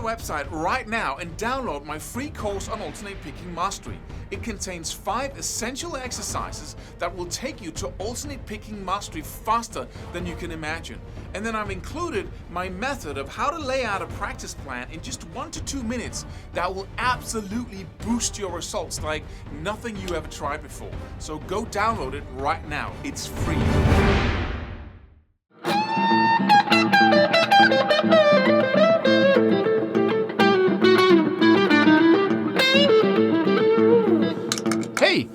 website right now and download my free course on alternate picking mastery. It contains 5 essential exercises that will take you to alternate picking mastery faster than you can imagine. And then I've included my method of how to lay out a practice plan in just 1 to 2 minutes that will absolutely boost your results like nothing you ever tried before. So go download it right now. It's free. Hey,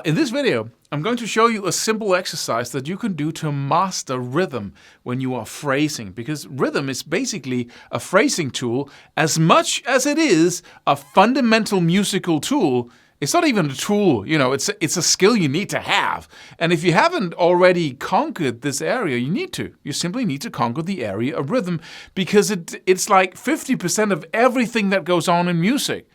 in this video, I'm going to show you a simple exercise that you can do to master rhythm when you are phrasing, because rhythm is basically a phrasing tool as much as it is a fundamental musical tool. It's not even a tool, it's a skill you need to have. And if you haven't already conquered this area, you need to. You simply need to conquer the area of rhythm because it's like 50% of everything that goes on in music.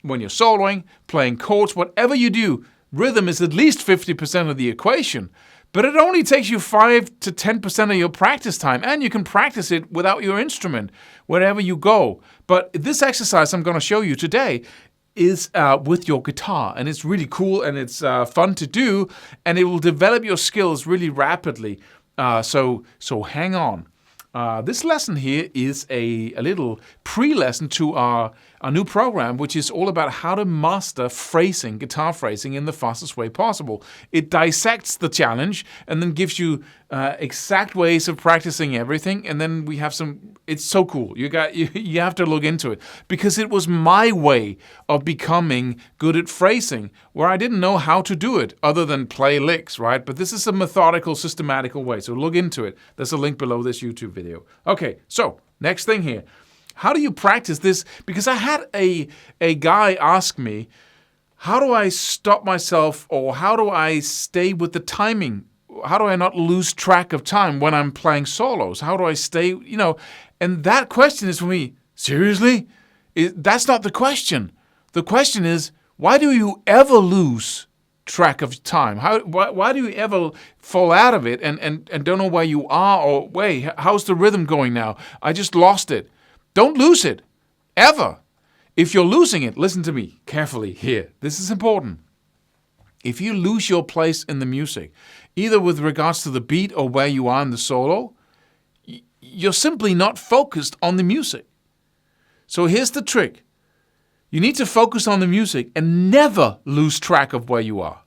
When you're soloing, playing chords, whatever you do, rhythm is at least 50% of the equation. But it only takes you 5 to 10% of your practice time, and you can practice it without your instrument wherever you go. But this exercise I'm going to show you today is with your guitar, and it's really cool and it's fun to do, and it will develop your skills really rapidly. So hang on. This lesson here is a little pre-lesson to our new program, which is all about how to master phrasing, guitar phrasing, in the fastest way possible. It dissects the challenge and then gives you exact ways of practicing everything. And then we have some. It's so cool. You have to look into it because it was my way of becoming good at phrasing, where I didn't know how to do it other than play licks, right? But this is a methodical, systematical way. So look into it. There's a link below this YouTube video. Okay, so next thing here. How do you practice this? Because I had a guy ask me, how do I stop myself, or how do I stay with the timing? How do I not lose track of time when I'm playing solos? How do I stay, And that question is for me, seriously? That's not the question. The question is, why do you ever lose track of time? Why do you ever fall out of it and don't know where you are, or wait, how's the rhythm going now? I just lost it. Don't lose it, ever. If you're losing it, listen to me carefully here. This is important. If you lose your place in the music, either with regards to the beat or where you are in the solo, you're simply not focused on the music. So here's the trick. You need to focus on the music and never lose track of where you are.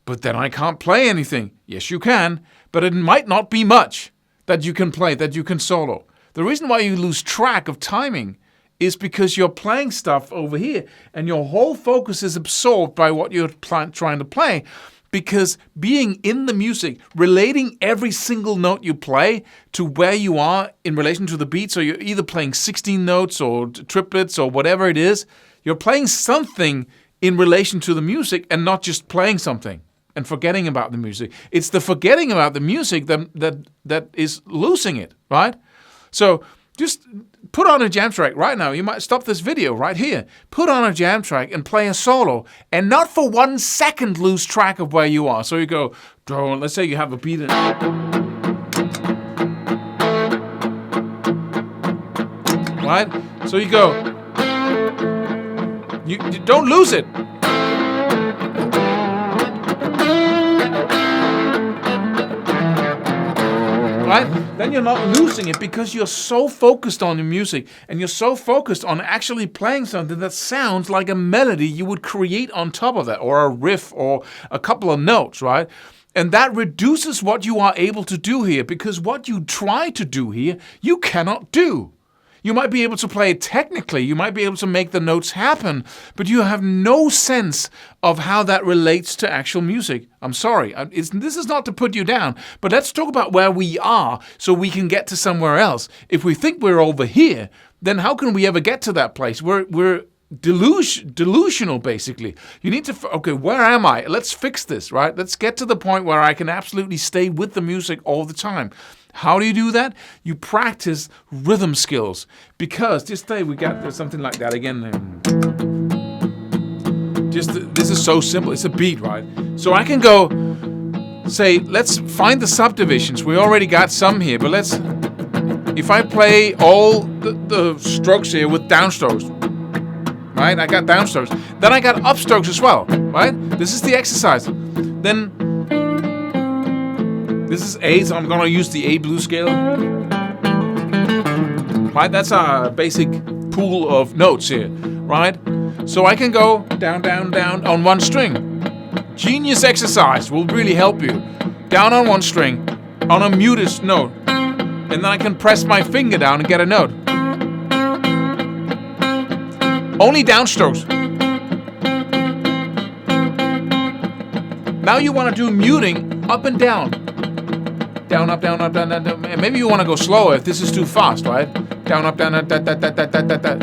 But then I can't play anything. Yes, you can, but it might not be much that you can play, that you can solo. The reason why you lose track of timing is because you're playing stuff over here and your whole focus is absorbed by what you're trying to play, because being in the music, relating every single note you play to where you are in relation to the beat, so you're either playing 16 notes or triplets or whatever it is, you're playing something in relation to the music and not just playing something and forgetting about the music. It's the forgetting about the music that is losing it, right? So just put on a jam track right now. You might stop this video right here. Put on a jam track and play a solo, and not for 1 second lose track of where you are. So you go, let's say you have a beat in. Right? So you go, you don't lose it. Right? Then you're not losing it because you're so focused on the music and you're so focused on actually playing something that sounds like a melody you would create on top of that, or a riff or a couple of notes, right? And that reduces what you are able to do here, because what you try to do here, you cannot do. You might be able to play it technically, you might be able to make the notes happen, but you have no sense of how that relates to actual music. I'm sorry, this is not to put you down, but let's talk about where we are so we can get to somewhere else. If we think we're over here, then how can we ever get to that place? We're delusional, basically. You need to, okay, where am I? Let's fix this, right? Let's get to the point where I can absolutely stay with the music all the time. How do you do that? You practice rhythm skills. Because, just say we got something like that again. This is so simple. It's a beat, right? So I can go, say, let's find the subdivisions. We already got some here, but let's if I play all the strokes here with downstrokes, right? I got downstrokes. Then I got upstrokes as well, right? This is the exercise. Then this is A, so I'm gonna use the A blues scale. Right? That's our basic pool of notes here, right? So I can go down, down, down on one string. Genius exercise will really help you. Down on one string, on a muted note. And then I can press my finger down and get a note. Only downstrokes. Now you want to do muting up and down. Down, up, down, up, down, down, down. And maybe you want to go slower if this is too fast, right? Down, up, down, up, da, da, da, da, da, da, da.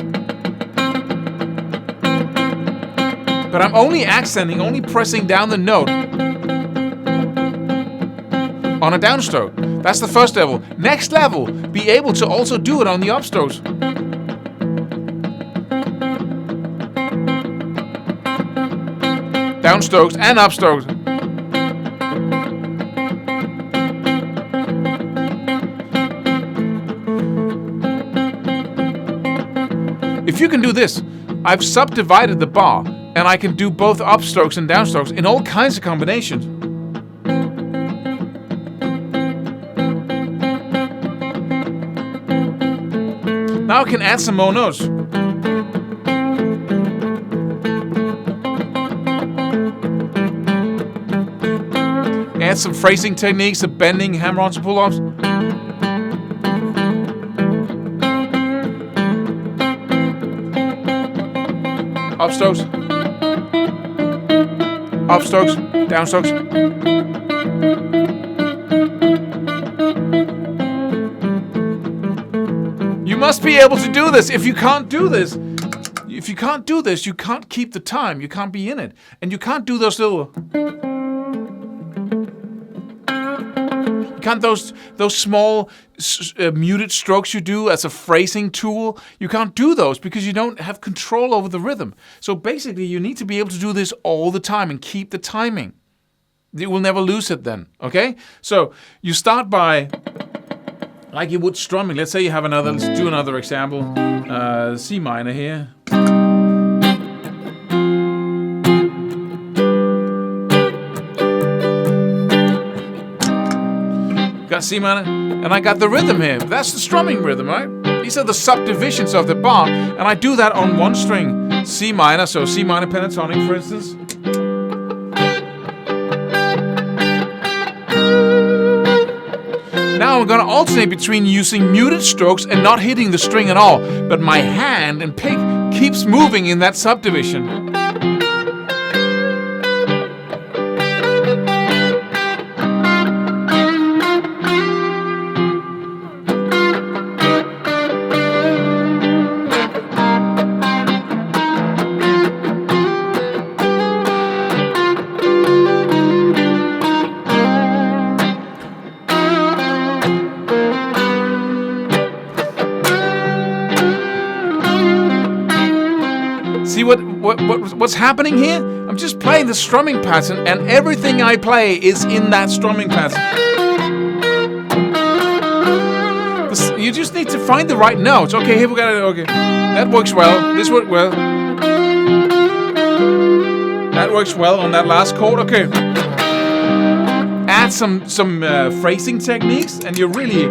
But I'm only accenting, only pressing down the note on a downstroke. That's the first level. Next level, be able to also do it on the upstrokes. Downstrokes and upstrokes. If you can do this, I've subdivided the bar, and I can do both upstrokes and downstrokes in all kinds of combinations. Now I can add some more notes. Add some phrasing techniques, the bending, hammer-ons, and pull-offs. Upstrokes, upstrokes, downstrokes. You must be able to do this. If you can't do this, you can't keep the time. You can't be in it, and you can't do those little. You can't those small muted strokes you do as a phrasing tool. You can't do those because you don't have control over the rhythm. So basically, you need to be able to do this all the time and keep the timing. You will never lose it then. Okay? So you start by, like you would strumming. Let's say you have another. Let's do another example. C minor here. Got C minor, and I got the rhythm here. That's the strumming rhythm, right? These are the subdivisions of the bar, and I do that on one string. C minor, so C minor pentatonic, for instance. Now I'm going to alternate between using muted strokes and not hitting the string at all, but my hand and pick keeps moving in that subdivision. See what's happening here? I'm just playing the strumming pattern, and everything I play is in that strumming pattern. You just need to find the right notes. Okay, here we got it. Okay, that works well. This worked well. That works well on that last chord. Okay. Add some phrasing techniques, and you're really.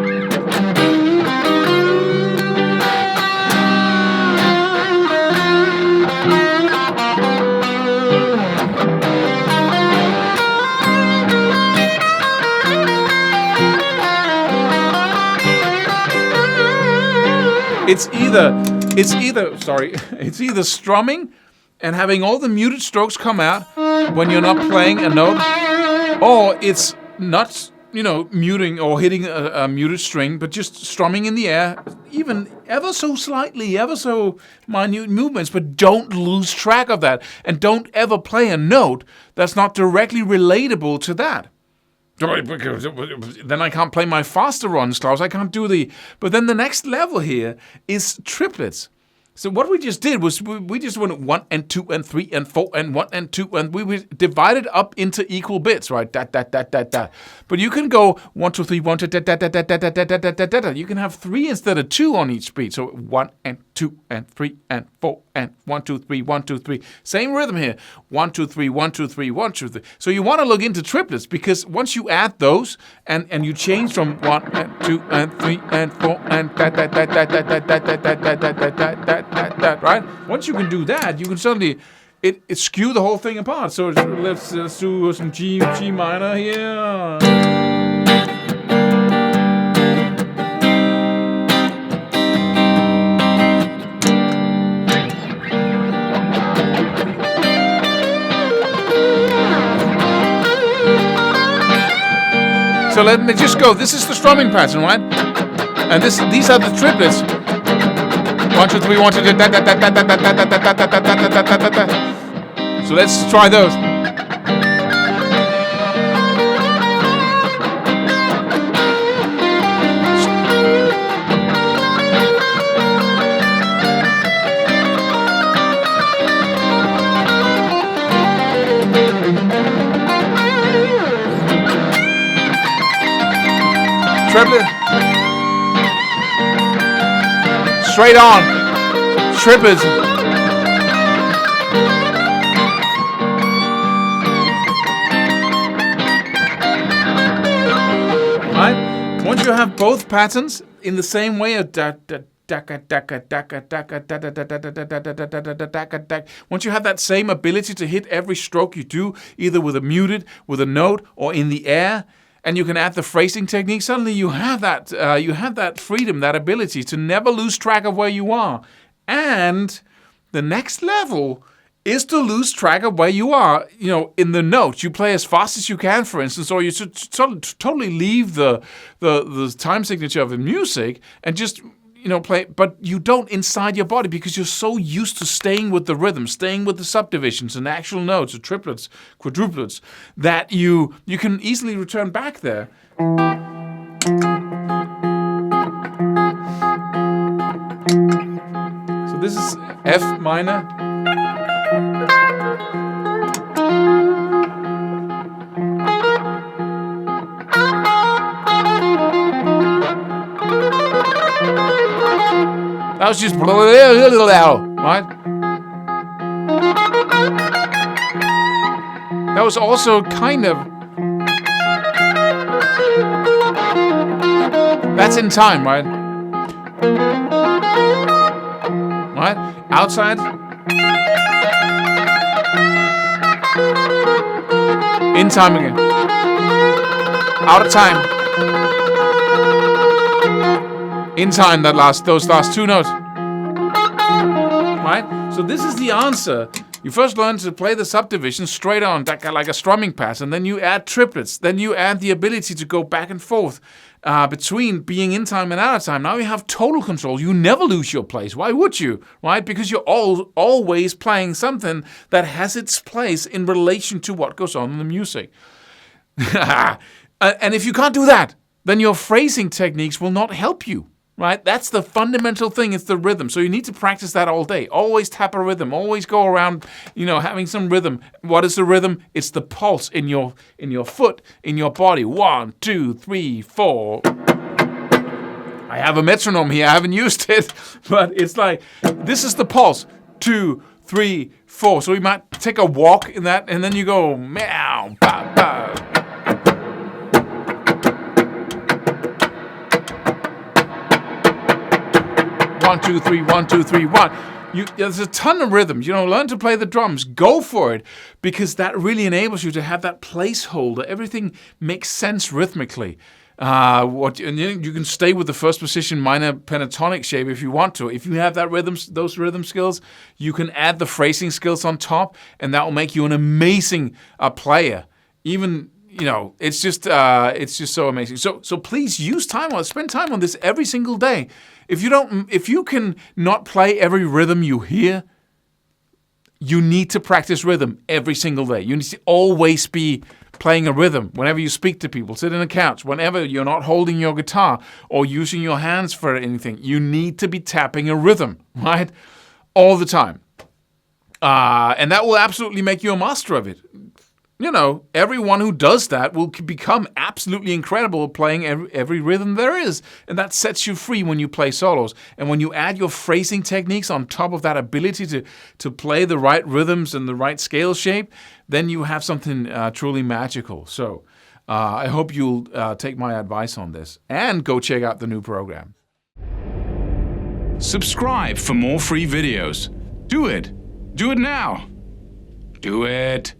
It's either strumming and having all the muted strokes come out when you're not playing a note, or it's not, muting or hitting a muted string, but just strumming in the air, even ever so slightly, ever so minute movements, but don't lose track of that, and don't ever play a note that's not directly relatable to that. Then I can't play my faster runs, Claus. I can't do But then the next level here is triplets. So what we just did was we just went 1 and 2 and 3 and 4 and 1 and 2 and we divided up into equal bits, right? Da. But you can go 1 2 3 1 2 da. You can have 3 instead of 2 on each beat. So 1 and 2 and 3 and 4 and 1 2 3 1 2 3. Same rhythm here. 1 2 3 1 2 3 1 2 3. So you want to look into triplets because once you add those and you change from 1 and 2 and 3 and 4 and that, right? Once you can do that, you can suddenly it skew the whole thing apart. So let's do some G minor here. So let me just go. This is the strumming pattern, right? And these are the triplets. 1 2 3 1 2 3. So let's try those. Triplet. Straight on. Triplets. Right? Once you have both patterns in the same way, once you have that same ability to hit every stroke you do, either with a muted, with a note, or in the air, and you can add the phrasing technique, suddenly you have that freedom, that ability to never lose track of where you are. And the next level is to lose track of where you are, in the notes. You play as fast as you can, for instance, or you should totally leave the time signature of the music and just play, but you don't inside your body because you're so used to staying with the rhythm, staying with the subdivisions and actual notes, or triplets, quadruplets, that you can easily return back there. So this is F minor. That was just right? That was also kind of... That's in time, right? Right? Outside. In time again. Out of time. In time, those last 2 notes. Right? So this is the answer. You first learn to play the subdivision straight on, like a strumming pattern. Then you add triplets. Then you add the ability to go back and forth between being in time and out of time. Now you have total control. You never lose your place. Why would you? Right? Because you're always playing something that has its place in relation to what goes on in the music. And if you can't do that, then your phrasing techniques will not help you. Right? That's the fundamental thing. It's the rhythm. So you need to practice that all day. Always tap a rhythm. Always go around, having some rhythm. What is the rhythm? It's the pulse in your foot, in your body. 1, 2, 3, 4. I have a metronome here. I haven't used it, but it's like this is the pulse. 2, 3, 4. So we might take a walk in that, and then you go meow, ba, ba. 1 2 3 1 2 3 1. There's a ton of rhythms. Learn to play the drums. Go for it, because that really enables you to have that placeholder. Everything makes sense rhythmically. You can stay with the first position minor pentatonic shape if you want to. If you have those rhythm skills, you can add the phrasing skills on top, and that will make you an amazing player. Even it's just so amazing. So please spend time on this every single day. If you can not play every rhythm you hear, you need to practice rhythm every single day. You need to always be playing a rhythm whenever you speak to people, sit on a couch, whenever you're not holding your guitar or using your hands for anything. You need to be tapping a rhythm, right? all the time. And that will absolutely make you a master of it. You know, everyone who does that will become absolutely incredible at playing every rhythm there is. And that sets you free when you play solos. And when you add your phrasing techniques on top of that ability to play the right rhythms and the right scale shape, then you have something truly magical. So I hope you'll take my advice on this and go check out the new program. Subscribe for more free videos. Do it. Do it now. Do it.